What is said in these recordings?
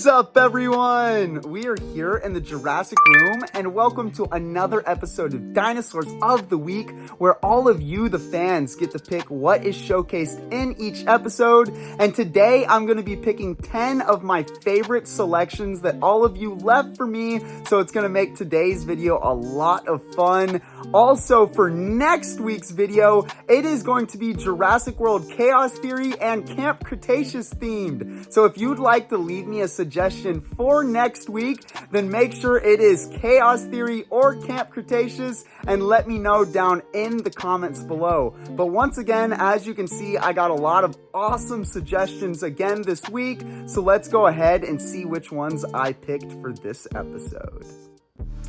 What's up, everyone? We are here in the Jurassic room, and welcome to another episode of Dinosaurs of the Week, where all of you, the fans, get to pick what is showcased in each episode. And today, I'm going to be picking 10 of my favorite selections that all of you left for me, so it's going to make today's video a lot of fun. Also, for next week's video, it is going to be Jurassic World Chaos Theory and Camp Cretaceous themed. So if you'd like to leave me a suggestion for next week, then make sure it is Chaos Theory or Camp Cretaceous and let me know down in the comments below. But once again, as you can see, I got a lot of awesome suggestions again this week, so let's go ahead and see which ones I picked for this episode.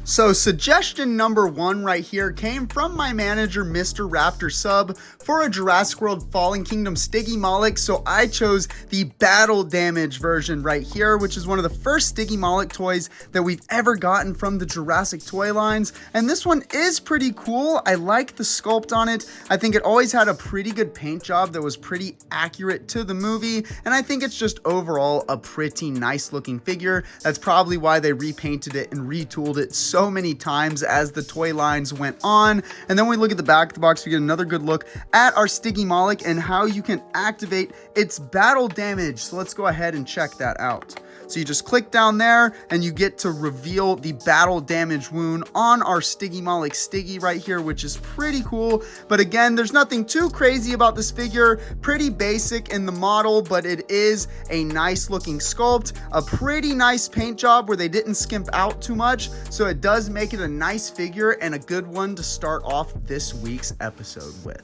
So suggestion number 1 right here came from my manager, Mr. Raptor Sub, for a Jurassic World Fallen Kingdom Stygimoloch. So I chose the Battle Damage version right here, which is one of the first Stygimoloch toys that we've ever gotten from the Jurassic toy lines. And this one is pretty cool. I like the sculpt on it. I think it always had a pretty good paint job that was pretty accurate to the movie. And I think it's just overall a pretty nice looking figure. That's probably why they repainted it and retooled it so many times as the toy lines went on. And then we look at the back of the box, we get another good look at our Stygimoloch and how you can activate its battle damage. So let's go ahead and check that out. So you just click down there and you get to reveal the battle damage wound on our Stygimoloch Stiggy right here, which is pretty cool. But again, there's nothing too crazy about this figure. Pretty basic in the model, but it is a nice looking sculpt, a pretty nice paint job where they didn't skimp out too much. So it does make it a nice figure and a good one to start off this week's episode with.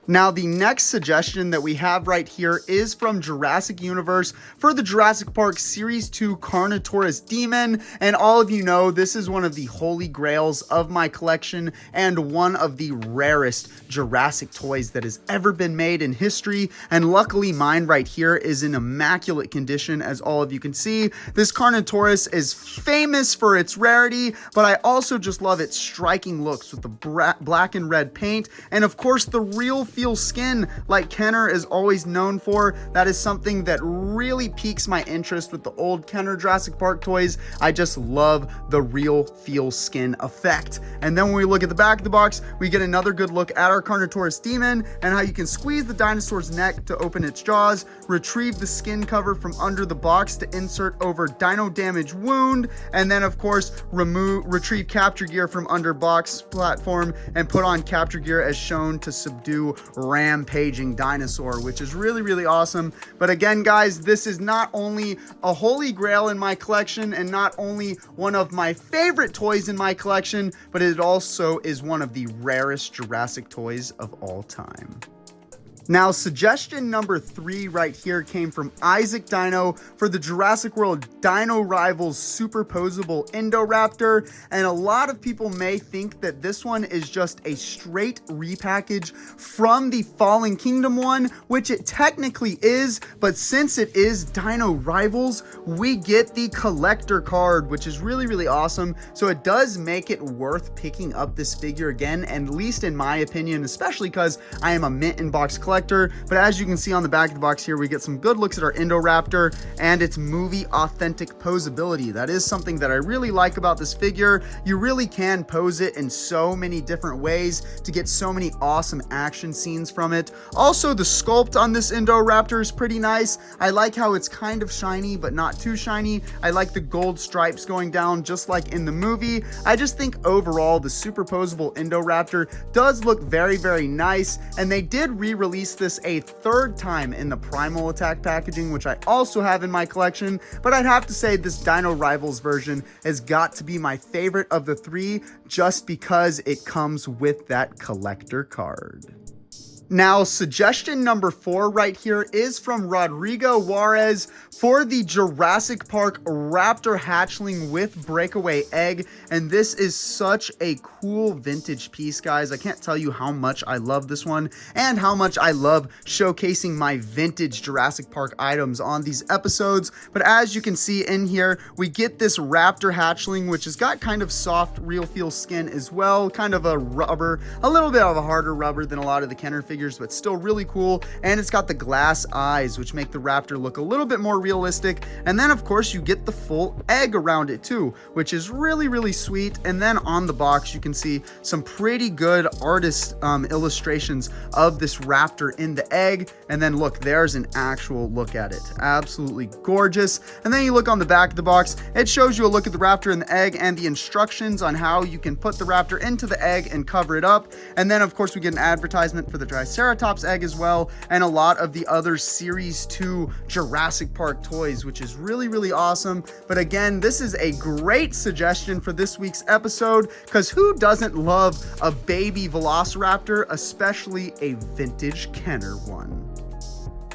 Now, the next suggestion that we have right here is from Jurassic Universe for the Jurassic Park Series 2 Carnotaurus Demon. And all of you know, this is one of the holy grails of my collection and one of the rarest Jurassic toys that has ever been made in history. And luckily, mine right here is in immaculate condition, as all of you can see. This Carnotaurus is famous for its rarity, but I also just love its striking looks with the black and red paint. And of course, the real feel skin like Kenner is always known for. That is something that really piques my interest with the old Kenner Jurassic Park toys. I just love the real feel skin effect. And then when we look at the back of the box, we get another good look at our Carnotaurus Demon and how you can squeeze the dinosaur's neck to open its jaws, retrieve the skin cover from under the box to insert over dino damage wound, and then of course retrieve capture gear from under box platform and put on capture gear as shown to subdue rampaging dinosaur, which is really awesome. But again, guys, this is not only a holy grail in my collection and not only one of my favorite toys in my collection, but it also is one of the rarest Jurassic toys of all time. Now, suggestion number 3 right here came from Isaac Dino for the Jurassic World Dino Rivals Superposable Indoraptor. And a lot of people may think that this one is just a straight repackage from the Fallen Kingdom one, which it technically is. But since it is Dino Rivals, we get the collector card, which is really awesome. So it does make it worth picking up this figure again, and at least in my opinion, especially because I am a mint in box collector. But as you can see on the back of the box here, we get some good looks at our Indoraptor and its movie authentic posability. That is something that I really like about this figure. You really can pose it in so many different ways to get so many awesome action scenes from it. Also, the sculpt on this Indoraptor is pretty nice. I like how it's kind of shiny, but not too shiny. I like the gold stripes going down just like in the movie. I just think overall, the superposable Indoraptor does look very nice, and they did re-release this a 3rd time in the Primal Attack packaging, which I also have in my collection. But I'd have to say this Dino Rivals version has got to be my favorite of the 3 just because it comes with that collector card. Now, suggestion number 4 right here is from Rodrigo Juarez for the Jurassic Park Raptor Hatchling with Breakaway Egg. And this is such a cool vintage piece, guys. I can't tell you how much I love this one and how much I love showcasing my vintage Jurassic Park items on these episodes. But as you can see in here, we get this Raptor Hatchling, which has got kind of soft, real feel skin as well. Kind of a rubber, a little bit of a harder rubber than a lot of the Kenner figures. figures, but still really cool. And it's got the glass eyes, which make the raptor look a little bit more realistic. And then, of course, you get the full egg around it too, which is really, really sweet. And then on the box, you can see some pretty good artist illustrations of this raptor in the egg. And then look, there's an actual look at it. Absolutely gorgeous. And then you look on the back of the box, it shows you a look at the raptor in the egg and the instructions on how you can put the raptor into the egg and cover it up. And then, of course, we get an advertisement for the Triceratops egg as well, and a lot of the other Series 2 Jurassic Park toys, which is really, really awesome. But again, this is a great suggestion for this week's episode, because who doesn't love a baby Velociraptor, especially a vintage Kenner one?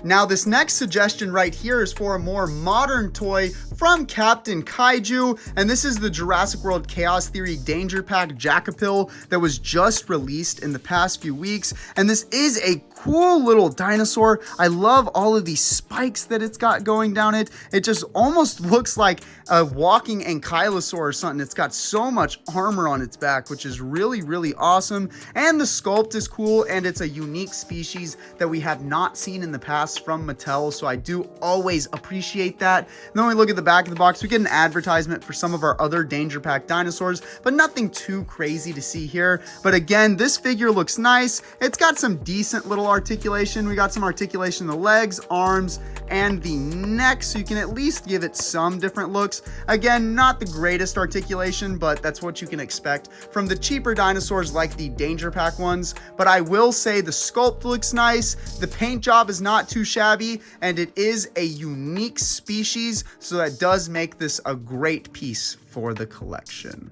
Now, this next suggestion right here is for a more modern toy from Captain Kaiju, and this is the Jurassic World Chaos Theory Danger Pack Jackapil that was just released in the past few weeks. And this is a cool little dinosaur. I love all of these spikes that it's got going down it. It just almost looks like a walking ankylosaur or something. It's got so much armor on its back, which is really, really awesome. And the sculpt is cool, and it's a unique species that we have not seen in the past from Mattel, so I do always appreciate that. And then when we look at the back of the box, we get an advertisement for some of our other Danger Pack dinosaurs, but nothing too crazy to see here. But again, this figure looks nice. It's got some decent little articulation. We got some articulation in the legs, arms, and the neck, so you can at least give it some different looks. Again, not the greatest articulation, but that's what you can expect from the cheaper dinosaurs like the Danger Pack ones. But I will say the sculpt looks nice, the paint job is not too shabby, and it is a unique species, so that does make this a great piece for the collection.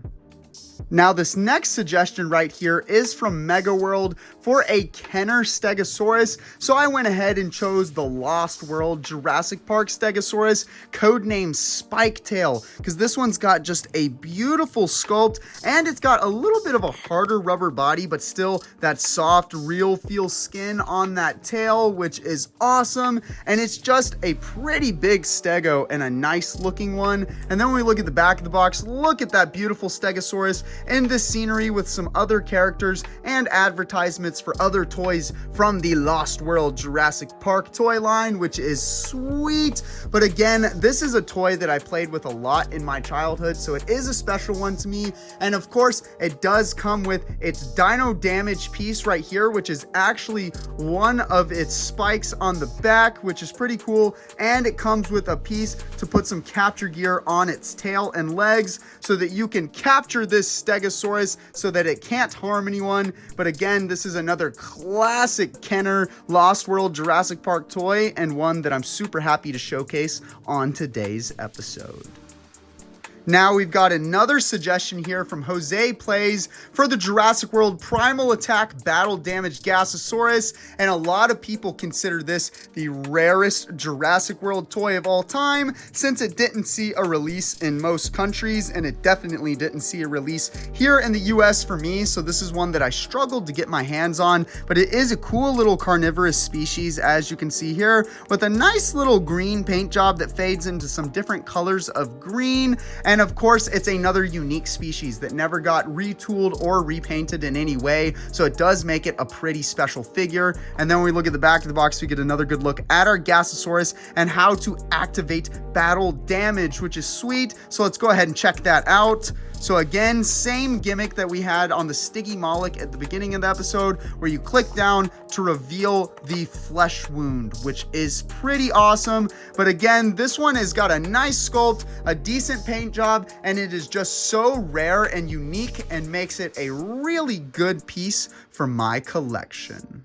Now, this next suggestion right here is from Mega World for a Kenner Stegosaurus. So I went ahead and chose the Lost World Jurassic Park Stegosaurus, codenamed Spiketail, because this one's got just a beautiful sculpt, and it's got a little bit of a harder rubber body, but still that soft, real feel skin on that tail, which is awesome. And it's just a pretty big stego and a nice looking one. And then when we look at the back of the box, look at that beautiful Stegosaurus in this scenery with some other characters and advertisements for other toys from the Lost World Jurassic Park toy line, which is sweet. But again, this is a toy that I played with a lot in my childhood, so it is a special one to me. And of course, it does come with its dino damage piece right here, which is actually one of its spikes on the back, which is pretty cool. And it comes with a piece to put some capture gear on its tail and legs so that you can capture this Stegosaurus so that it can't harm anyone. But again, this is another classic Kenner Lost World Jurassic Park toy, and one that I'm super happy to showcase on today's episode. Now we've got another suggestion here from Jose Plays for the Jurassic World Primal Attack Battle Damaged Gasosaurus, and a lot of people consider this the rarest Jurassic World toy of all time, since it didn't see a release in most countries, and it definitely didn't see a release here in the US for me, so this is one that I struggled to get my hands on. But it is a cool little carnivorous species, as you can see here, with a nice little green paint job that fades into some different colors of green. And of course, it's another unique species that never got retooled or repainted in any way, so it does make it a pretty special figure. And then when we look at the back of the box, we get another good look at our Gasosaurus and how to activate battle damage, which is sweet. So let's go ahead and check that out. So again, same gimmick that we had on the Stygimoloch at the beginning of the episode, where you click down to reveal the flesh wound, which is pretty awesome. But again, this one has got a nice sculpt, a decent paint job, and it is just so rare and unique and makes it a really good piece for my collection.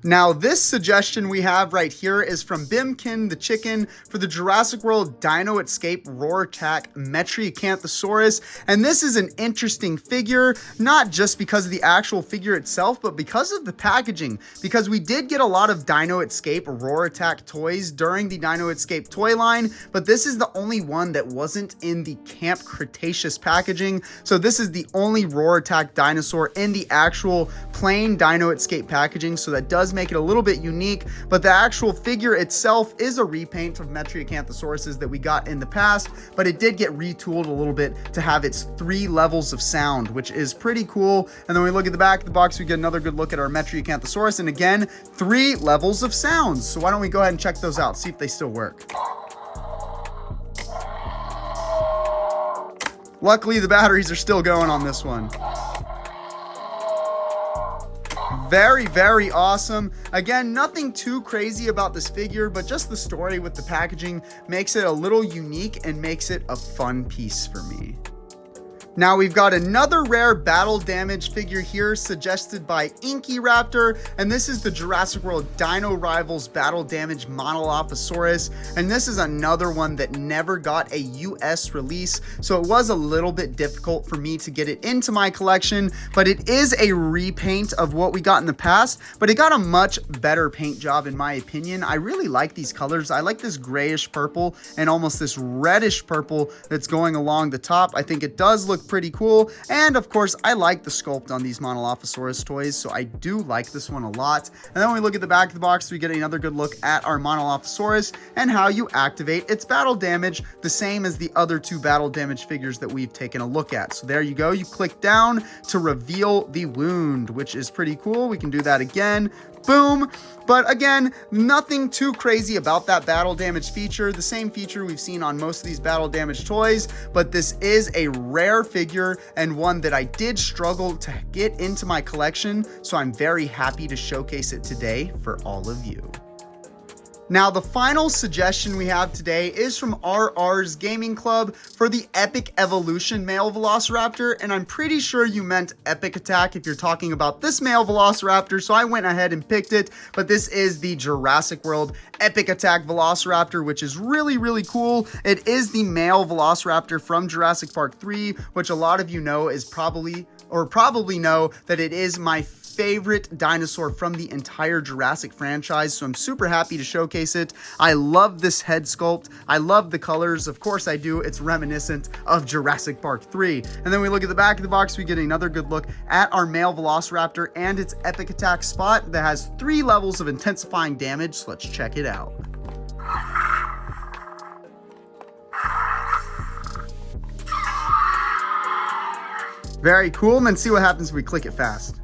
Now, this suggestion we have right here is from Bimkin the Chicken for the Jurassic World Dino Escape Roar Attack Metriacanthosaurus. And this is an interesting figure, not just because of the actual figure itself, but because of the packaging. Because we did get a lot of Dino Escape Roar Attack toys during the Dino Escape toy line, but this is the only one that wasn't in the Camp Cretaceous packaging. So this is the only Roar Attack dinosaur in the actual plain Dino Escape packaging, so that does does make it a little bit unique, but the actual figure itself is a repaint of Metriacanthosauruses that we got in the past, but it did get retooled a little bit to have its 3 levels of sound, which is pretty cool. And then we look at the back of the box, we get another good look at our Metriacanthosaurus, and again, 3 levels of sounds. So why don't we go ahead and check those out, see if they still work. Luckily, the batteries are still going on this one. Very, very awesome. Again, nothing too crazy about this figure, but just the story with the packaging makes it a little unique and makes it a fun piece for me. Now we've got another rare battle damage figure here suggested by Inky Raptor, and this is the Jurassic World Dino Rivals Battle Damage Monolophosaurus, and this is another one that never got a US release, so it was a little bit difficult for me to get it into my collection, but it is a repaint of what we got in the past, but it got a much better paint job in my opinion. I really like these colors. I like this grayish purple and almost this reddish purple that's going along the top. I think it does look pretty cool, and of course I like the sculpt on these Monolophosaurus toys, so I do like this one a lot. And then when we look at the back of the box, we get another good look at our Monolophosaurus and how you activate its battle damage, the same as the other 2 battle damage figures that we've taken a look at. So there you go, you click down to reveal the wound, which is pretty cool. We can do that again. Boom. But again, nothing too crazy about that battle damage feature. The same feature we've seen on most of these battle damage toys, but this is a rare figure and one that I did struggle to get into my collection, so I'm very happy to showcase it today for all of you. Now, the final suggestion we have today is from RR's Gaming Club for the Epic Evolution male Velociraptor, and I'm pretty sure you meant Epic Attack if you're talking about this male Velociraptor, so I went ahead and picked it, but this is the Jurassic World Epic Attack Velociraptor, which is really, really cool. It is the male Velociraptor from Jurassic Park 3, which a lot of you know is probably know that it is my favorite dinosaur from the entire Jurassic franchise, so I'm super happy to showcase it. I love this head sculpt. I love the colors. Of course I do. It's reminiscent of Jurassic Park 3. And then we look at the back of the box, we get another good look at our male Velociraptor and its Epic Attack spot that has 3 levels of intensifying damage, so let's check it out. Very cool, and then see what happens if we click it fast.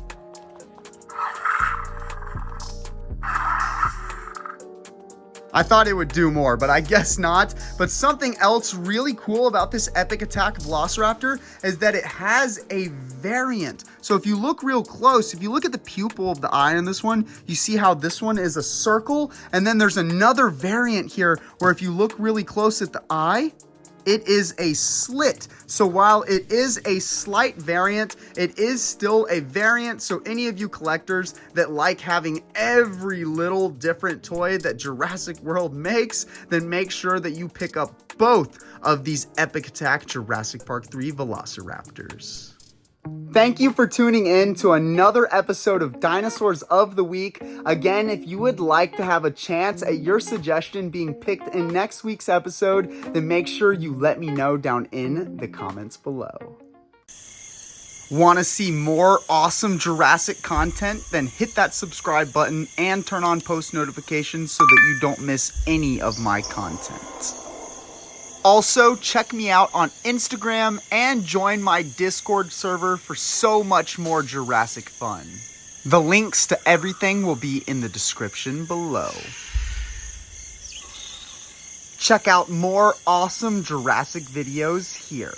I thought it would do more, but I guess not. But something else really cool about this Epic Attack Velociraptor is that it has a variant. So if you look real close, if you look at the pupil of the eye on this one, you see how this one is a circle, and then there's another variant here where if you look really close at the eye, it is a slit. So while it is a slight variant, it is still a variant. So any of you collectors that like having every little different toy that Jurassic World makes, then make sure that you pick up both of these Epic Attack Jurassic Park 3 Velociraptors. Thank you for tuning in to another episode of Dinosaurs of the Week. Again, if you would like to have a chance at your suggestion being picked in next week's episode, then make sure you let me know down in the comments below. Want to see more awesome Jurassic content? Then hit that subscribe button and turn on post notifications so that you don't miss any of my content. Also, check me out on Instagram and join my Discord server for so much more Jurassic fun. The links to everything will be in the description below. Check out more awesome Jurassic videos here.